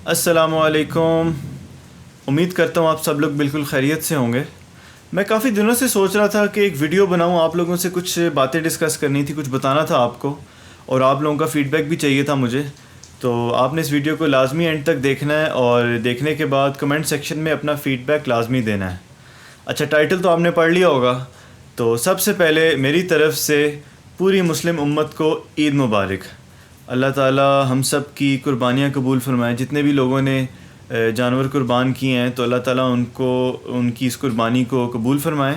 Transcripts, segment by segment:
السلام علیکم. امید کرتا ہوں آپ سب لوگ بالکل خیریت سے ہوں گے. میں کافی دنوں سے سوچ رہا تھا کہ ایک ویڈیو بناؤں, آپ لوگوں سے کچھ باتیں ڈسکس کرنی تھی, کچھ بتانا تھا آپ کو, اور آپ لوگوں کا فیڈ بیک بھی چاہیے تھا مجھے. تو آپ نے اس ویڈیو کو لازمی اینڈ تک دیکھنا ہے, اور دیکھنے کے بعد کمنٹ سیکشن میں اپنا فیڈ بیک لازمی دینا ہے. اچھا, ٹائٹل تو آپ نے پڑھ لیا ہوگا. تو سب سے پہلے میری طرف سے پوری مسلم امت کو عید مبارک. اللہ تعالی ہم سب کی قربانیاں قبول فرمائیں. جتنے بھی لوگوں نے جانور قربان کیے ہیں تو اللہ تعالیٰ ان کی اس قربانی کو قبول فرمائیں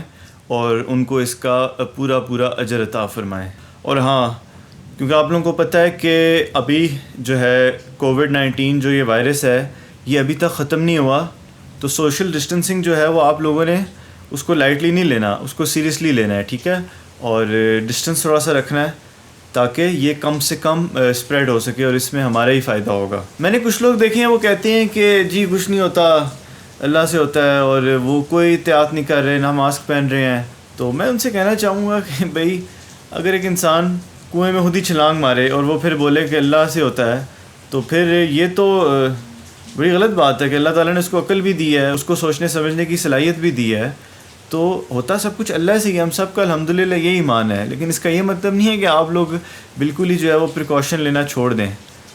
اور ان کو اس کا پورا اجر عطا فرمائیں. اور ہاں, کیونکہ آپ لوگوں کو پتہ ہے کہ ابھی جو ہے کووڈ-19 جو یہ وائرس ہے یہ ابھی تک ختم نہیں ہوا, تو سوشل ڈسٹنسنگ جو ہے وہ آپ لوگوں نے اس کو لائٹلی نہیں لینا, اس کو سیریسلی لینا ہے, ٹھیک ہے, اور ڈسٹنس تھوڑا سا رکھنا ہے تاکہ یہ کم سے کم اسپریڈ ہو سکے اور اس میں ہمارا ہی فائدہ ہوگا. میں نے کچھ لوگ دیکھے ہیں وہ کہتے ہیں کہ جی کچھ نہیں ہوتا, اللہ سے ہوتا ہے, اور وہ کوئی احتیاط نہیں کر رہے, نہ ماسک پہن رہے ہیں. تو میں ان سے کہنا چاہوں گا کہ بھئی اگر ایک انسان کنویں میں خود ہی چھلانگ مارے اور وہ پھر بولے کہ اللہ سے ہوتا ہے, تو پھر یہ تو بڑی غلط بات ہے کہ اللہ تعالیٰ نے اس کو عقل بھی دی ہے, اس کو سوچنے سمجھنے کی صلاحیت بھی دی ہے. تو ہوتا سب کچھ اللہ سے ہی, ہم سب کا الحمدللہ یہی ایمان ہے. لیکن اس کا یہ مطلب نہیں ہے کہ آپ لوگ بالکل ہی جو ہے وہ پریکاشن لینا چھوڑ دیں,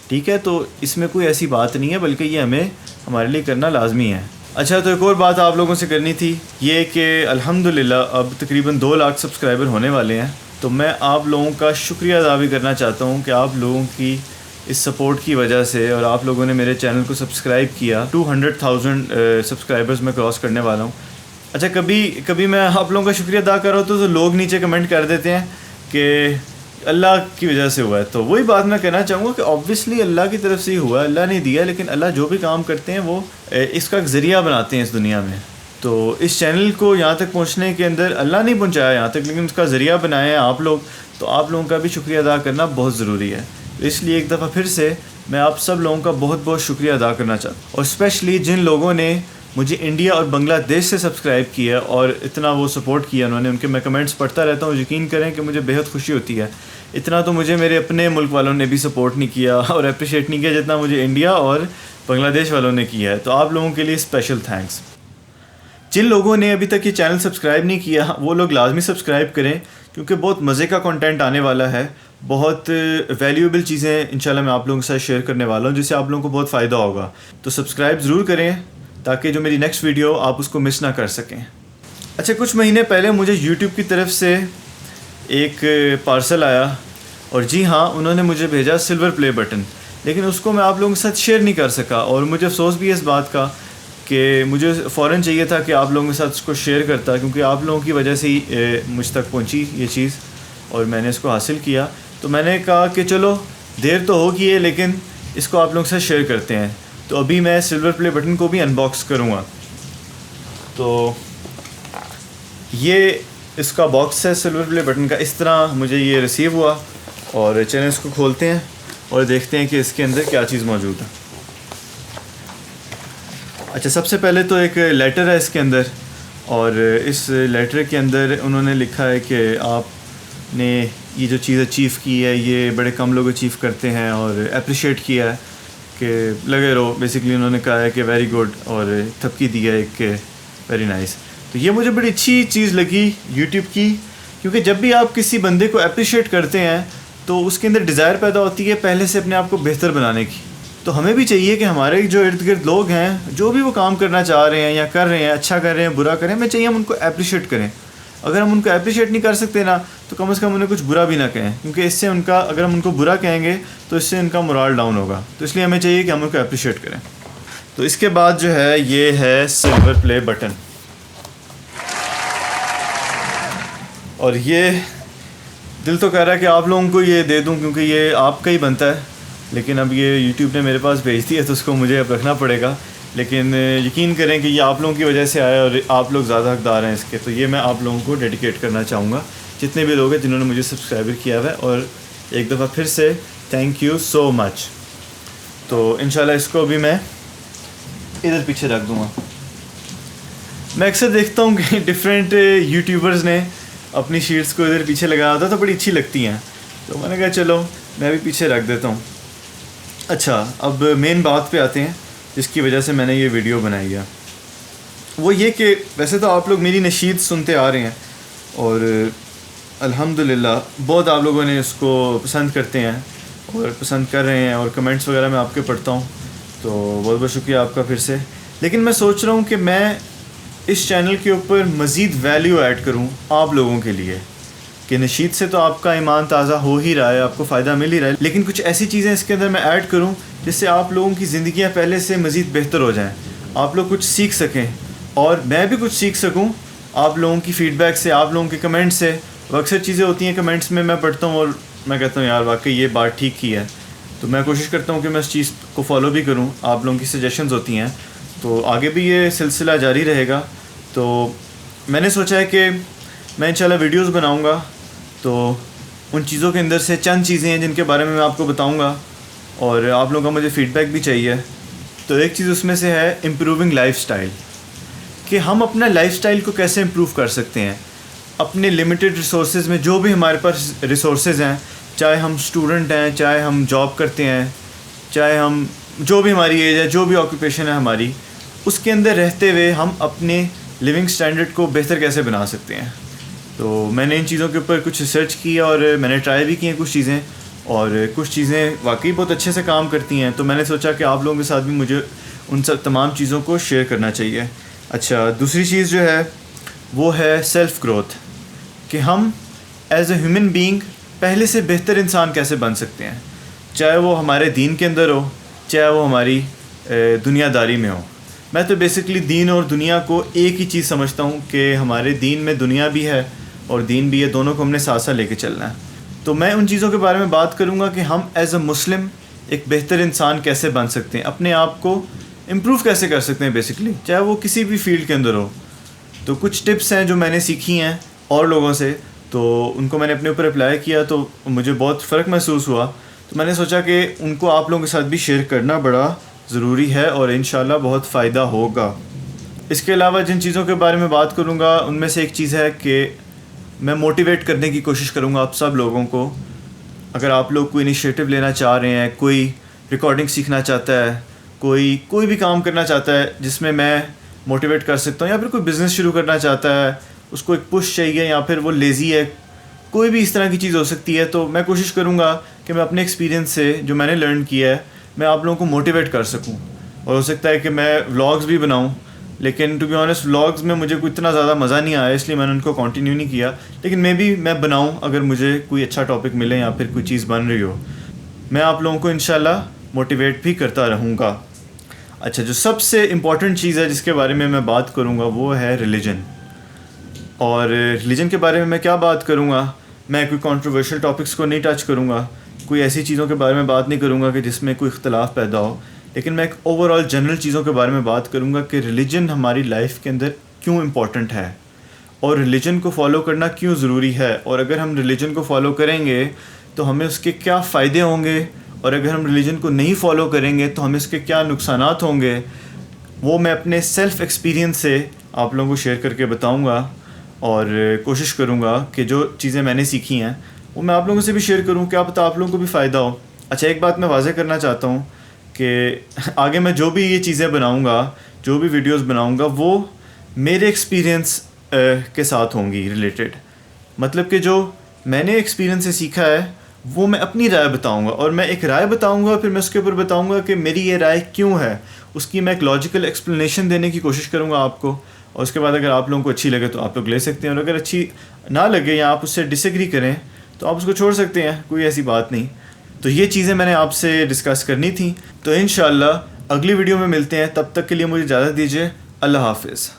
ٹھیک ہے. تو اس میں کوئی ایسی بات نہیں ہے, بلکہ یہ ہمارے لیے کرنا لازمی ہے. اچھا, تو ایک اور بات آپ لوگوں سے کرنی تھی, یہ کہ الحمدللہ اب تقریباً 2 لاکھ سبسکرائبر ہونے والے ہیں. تو میں آپ لوگوں کا شکریہ ادا بھی کرنا چاہتا ہوں کہ آپ لوگوں کی اس سپورٹ کی وجہ سے, اور آپ لوگوں نے میرے چینل کو سبسکرائب کیا. 200,000 سبسکرائبرز میں کراس کرنے والا ہوں. اچھا, کبھی میں آپ لوگوں کا شکریہ ادا کر رہا ہوں تو لوگ نیچے کمنٹ کر دیتے ہیں کہ اللہ کی وجہ سے ہوا ہے. تو وہی بات میں کہنا چاہوں گا کہ آبویسلی اللہ کی طرف سے ہی ہوا ہے, اللہ نے دیا, لیکن اللہ جو بھی کام کرتے ہیں وہ اس کا ایک ذریعہ بناتے ہیں اس دنیا میں. تو اس چینل کو یہاں تک پہنچنے کے اندر اللہ نہیں پہنچایا یہاں تک, لیکن اس کا ذریعہ بنایا ہے آپ لوگ. تو آپ لوگوں کا بھی شکریہ ادا کرنا بہت ضروری ہے. اس لیے ایک دفعہ پھر سے میں آپ سب لوگوں کا بہت شکریہ ادا کرنا چاہتا ہوں, اور اسپیشلی جن لوگوں نے مجھے انڈیا اور بنگلہ دیش سے سبسکرائب کیا اور اتنا وہ سپورٹ کیا انہوں نے. ان کے میں کمنٹس پڑھتا رہتا ہوں, یقین کریں کہ مجھے بہت خوشی ہوتی ہے. اتنا تو مجھے میرے اپنے ملک والوں نے بھی سپورٹ نہیں کیا اور اپریشیٹ نہیں کیا جتنا مجھے انڈیا اور بنگلہ دیش والوں نے کیا ہے. تو آپ لوگوں کے لیے اسپیشل تھینکس. جن لوگوں نے ابھی تک یہ چینل سبسکرائب نہیں کیا وہ لوگ لازمی سبسکرائب کریں, کیونکہ بہت مزے کا کنٹینٹ آنے والا ہے. بہت ویلیوبل چیزیں انشاءاللہ میں آپ لوگوں کے ساتھ شیئر کرنے والا ہوں, جس سے آپ لوگوں کو بہت فائدہ ہوگا. تو سبسکرائب ضرور کریں تاکہ جو میری نیکسٹ ویڈیو آپ اس کو مس نہ کر سکیں. اچھا, کچھ مہینے پہلے مجھے یوٹیوب کی طرف سے ایک پارسل آیا, اور جی ہاں, انہوں نے مجھے بھیجا سلور پلے بٹن, لیکن اس کو میں آپ لوگوں کے ساتھ شیئر نہیں کر سکا. اور مجھے افسوس بھی ہے اس بات کا کہ مجھے فوراً چاہیے تھا کہ آپ لوگوں کے ساتھ اس کو شیئر کرتا, کیونکہ آپ لوگوں کی وجہ سے ہی مجھ تک پہنچی یہ چیز اور میں نے اس کو حاصل کیا. تو میں نے کہا کہ چلو دیر تو ہو گئی ہے, لیکن اس کو آپ لوگوں کے ساتھ شیئر کرتے ہیں. تو ابھی میں سلور پلے بٹن کو بھی ان باکس کروں گا. تو یہ اس کا باکس ہے سلور پلے بٹن کا. اس طرح مجھے یہ ریسیو ہوا, اور چلیں اس کو کھولتے ہیں اور دیکھتے ہیں کہ اس کے اندر کیا چیز موجود ہے. اچھا, سب سے پہلے تو ایک لیٹر ہے اس کے اندر, اور اس لیٹر کے اندر انہوں نے لکھا ہے کہ آپ نے یہ جو چیز اچیو کی ہے یہ بڑے کم لوگ اچیو کرتے ہیں, اور اپریشیٹ کیا ہے کہ لگے رہو. بیسکلی انہوں نے کہا ہے کہ ویری گڈ, اور تھپکی دی ہے ایک کہ ویری نائس. تو یہ مجھے بڑی اچھی چیز لگی یوٹیوب کی, کیونکہ جب بھی آپ کسی بندے کو اپریشیٹ کرتے ہیں تو اس کے اندر ڈیزائر پیدا ہوتی ہے پہلے سے اپنے آپ کو بہتر بنانے کی. تو ہمیں بھی چاہیے کہ ہمارے جو ارد گرد لوگ ہیں جو بھی وہ کام کرنا چاہ رہے ہیں یا کر رہے ہیں, اچھا کر رہے ہیں برا کریں, ہمیں چاہیے ہم ان کو اپریشیٹ کریں. اگر ہم ان کو اپریشیٹ نہیں کر سکتے نا, تو کم از کم انہیں کچھ برا بھی نہ کہیں, کیونکہ اس سے اگر ہم ان کو برا کہیں گے تو اس سے ان کا مورال ڈاؤن ہوگا. تو اس لیے ہمیں چاہیے کہ ہم ان کو اپریشیٹ کریں. تو اس کے بعد جو ہے یہ ہے سلور پلے بٹن, اور یہ دل تو کہہ رہا ہے کہ آپ لوگوں کو یہ دے دوں کیونکہ یہ آپ کا ہی بنتا ہے, لیکن اب یہ یوٹیوب نے میرے پاس بھیج دی ہے تو اس کو مجھے اب رکھنا پڑے گا. لیکن یقین کریں کہ یہ آپ لوگوں کی وجہ سے آیا اور آپ لوگ زیادہ حقدار ہیں اس کے. تو یہ میں آپ لوگوں کو ڈیڈیکیٹ کرنا چاہوں گا, جتنے بھی لوگ ہیں جنہوں نے مجھے سبسکرائبر کیا ہوا ہے, اور ایک دفعہ پھر سے تھینک یو سو مچ. تو انشاءاللہ اس کو بھی میں ادھر پیچھے رکھ دوں گا. میں اکثر دیکھتا ہوں کہ ڈفرینٹ یوٹیوبرز نے اپنی شیٹس کو ادھر پیچھے لگایا ہوتا تو بڑی اچھی لگتی ہیں, تو میں نے کہا چلو میں بھی پیچھے رکھ دیتا ہوں. اچھا, اب مین بات پہ آتے ہیں. جس کی وجہ سے میں نے یہ ویڈیو بنائی ہے، وہ یہ کہ ویسے تو آپ لوگ میری نشید سنتے آ رہے ہیں اور الحمدللہ بہت آپ لوگوں نے اس کو پسند کرتے ہیں اور پسند کر رہے ہیں، اور کمنٹس وغیرہ میں آپ کے پڑھتا ہوں، تو بہت بہت شکریہ آپ کا پھر سے. لیکن میں سوچ رہا ہوں کہ میں اس چینل کے اوپر مزید ویلیو ایڈ کروں آپ لوگوں کے لیے، کہ نشید سے تو آپ کا ایمان تازہ ہو ہی رہا ہے، آپ کو فائدہ مل ہی رہا ہے، لیکن کچھ ایسی چیزیں اس کے اندر میں ایڈ کروں جس سے آپ لوگوں کی زندگیاں پہلے سے مزید بہتر ہو جائیں، آپ لوگ کچھ سیکھ سکیں اور میں بھی کچھ سیکھ سکوں آپ لوگوں کی فیڈ بیک سے، آپ لوگوں کے کمنٹ سے. وہ اکثر چیزیں ہوتی ہیں کمنٹس میں پڑھتا ہوں اور میں کہتا ہوں یار واقعی یہ بات ٹھیک کی ہے، تو میں کوشش کرتا ہوں کہ میں اس چیز کو فالو بھی کروں. آپ لوگوں کی سجیشنز ہوتی ہیں تو آگے بھی یہ سلسلہ جاری رہے گا. تو میں نے سوچا ہے کہ میں انشاءاللہ ویڈیوز بناؤں گا، تو ان چیزوں کے اندر سے چند چیزیں ہیں جن کے بارے میں آپ کو بتاؤں گا، اور آپ لوگوں کا مجھے فیڈ بیک بھی چاہیے. تو ایک چیز اس میں سے ہے امپروونگ لائف سٹائل، کہ ہم اپنا لائف سٹائل کو کیسے امپروو کر سکتے ہیں اپنے لمیٹڈ ریسورسز میں. جو بھی ہمارے پاس ریسورسز ہیں، چاہے ہم اسٹوڈنٹ ہیں، چاہے ہم جاب کرتے ہیں، چاہے ہم جو بھی ہماری ایج ہے، جو بھی آکوپیشن ہے ہماری، اس کے اندر رہتے ہوئے ہم اپنے لیونگ سٹینڈرڈ کو بہتر کیسے بنا سکتے ہیں. تو میں نے ان چیزوں کے اوپر کچھ ریسرچ کیا اور میں نے ٹرائی بھی کی ہیں کچھ چیزیں، اور کچھ چیزیں واقعی بہت اچھے سے کام کرتی ہیں. تو میں نے سوچا کہ آپ لوگوں کے ساتھ بھی مجھے ان سب تمام چیزوں کو شیئر کرنا چاہیے. اچھا، دوسری چیز جو ہے وہ ہے سیلف گروتھ، کہ ہم ایز اے ہیومن بینگ پہلے سے بہتر انسان کیسے بن سکتے ہیں، چاہے وہ ہمارے دین کے اندر ہو، چاہے وہ ہماری دنیا داری میں ہو. میں تو بیسکلی دین اور دنیا کو ایک ہی چیز سمجھتا ہوں کہ ہمارے دین میں دنیا بھی ہے اور دین بھی ہے، دونوں کو ہم نے ساتھ ساتھ لے کے چلنا ہے. تو میں ان چیزوں کے بارے میں بات کروں گا کہ ہم ایز اے مسلم ایک بہتر انسان کیسے بن سکتے ہیں، اپنے آپ کو امپروو کیسے کر سکتے ہیں بیسکلی، چاہے وہ کسی بھی فیلڈ کے اندر ہو. تو کچھ ٹپس ہیں جو میں نے سیکھی ہیں اور لوگوں سے، تو ان کو میں نے اپنے اوپر اپلائی کیا تو مجھے بہت فرق محسوس ہوا. تو میں نے سوچا کہ ان کو آپ لوگوں کے ساتھ بھی شیئر کرنا بڑا ضروری ہے اور انشاءاللہ بہت فائدہ ہوگا. اس کے علاوہ جن چیزوں کے بارے میں بات کروں گا ان میں سے ایک چیز ہے کہ میں موٹیویٹ کرنے کی کوشش کروں گا آپ سب لوگوں کو. اگر آپ لوگ کوئی انیشیٹو لینا چاہ رہے ہیں، کوئی ریکارڈنگ سیکھنا چاہتا ہے، کوئی بھی کام کرنا چاہتا ہے جس میں میں موٹیویٹ کر سکتا ہوں، یا پھر کوئی بزنس شروع کرنا چاہتا ہے، اس کو ایک پش چاہیے، یا پھر وہ لیزی ہے، کوئی بھی اس طرح کی چیز ہو سکتی ہے، تو میں کوشش کروں گا کہ میں اپنے ایکسپیرینس سے جو میں نے لرن کیا ہے میں آپ لوگوں کو موٹیویٹ کر سکوں. اور ہو سکتا ہے کہ میں ولاگز بھی بناؤں، لیکن ٹو بی آنیسٹ ولاگز میں مجھے کوئی اتنا زیادہ مزہ نہیں آیا، اس لیے میں نے ان کو کنٹینیو نہیں کیا. لیکن میں بناؤں اگر مجھے کوئی اچھا ٹاپک ملے یا پھر کوئی چیز بن رہی ہو، میں آپ لوگوں کو انشاءاللہ موٹیویٹ بھی کرتا رہوں گا. اچھا، جو سب سے امپورٹنٹ چیز ہے جس کے بارے میں بات کروں گا وہ ہے ریلیجن. اور ریلیجن کے بارے میں کیا بات کروں گا، میں کوئی کنٹروورشل ٹاپکس کو نہیں ٹچ کروں گا، کوئی ایسی چیزوں کے بارے میں بات نہیں کروں گا کہ جس میں کوئی اختلاف پیدا ہو، لیکن میں ایک اوور آل جنرل چیزوں کے بارے میں بات کروں گا کہ ریلیجن ہماری لائف کے اندر کیوں امپورٹنٹ ہے اور ریلیجن کو فالو کرنا کیوں ضروری ہے، اور اگر ہم ریلیجن کو فالو کریں گے تو ہمیں اس کے کیا فائدے ہوں گے، اور اگر ہم ریلیجن کو نہیں فالو کریں گے تو ہمیں اس کے کیا نقصانات ہوں گے. وہ میں اپنے سیلف ایکسپیرینس سے آپ لوگوں کو شیئر کر کے بتاؤں گا، اور کوشش کروں گا کہ جو چیزیں میں نے سیکھی ہیں وہ میں آپ لوگوں سے بھی شیئر کروں، کیا پتہ آپ لوگوں کو بھی فائدہ ہو. اچھا، ایک بات میں واضح کرنا چاہتا ہوں کہ آگے میں جو بھی یہ چیزیں بناؤں گا، جو بھی ویڈیوز بناؤں گا، وہ میرے ایکسپیرینس کے ساتھ ہوں گی ریلیٹڈ. مطلب کہ جو میں نے ایکسپیرینس سے سیکھا ہے وہ میں اپنی رائے بتاؤں گا، اور میں ایک رائے بتاؤں گا، پھر میں اس کے اوپر بتاؤں گا کہ میری یہ رائے کیوں ہے، اس کی میں ایک لاجیکل ایکسپلینیشن دینے کی کوشش کروں گا آپ کو. اور اس کے بعد اگر آپ لوگوں کو اچھی لگے تو آپ لوگ لے سکتے ہیں، اور اگر اچھی نہ لگے یا آپ اس سے ڈس ایگری کریں تو آپ اس کو چھوڑ سکتے ہیں، کوئی ایسی بات نہیں. تو یہ چیزیں میں نے آپ سے ڈسکس کرنی تھیں. تو انشاءاللہ اگلی ویڈیو میں ملتے ہیں، تب تک کے لیے مجھے اجازت دیجیے. اللہ حافظ.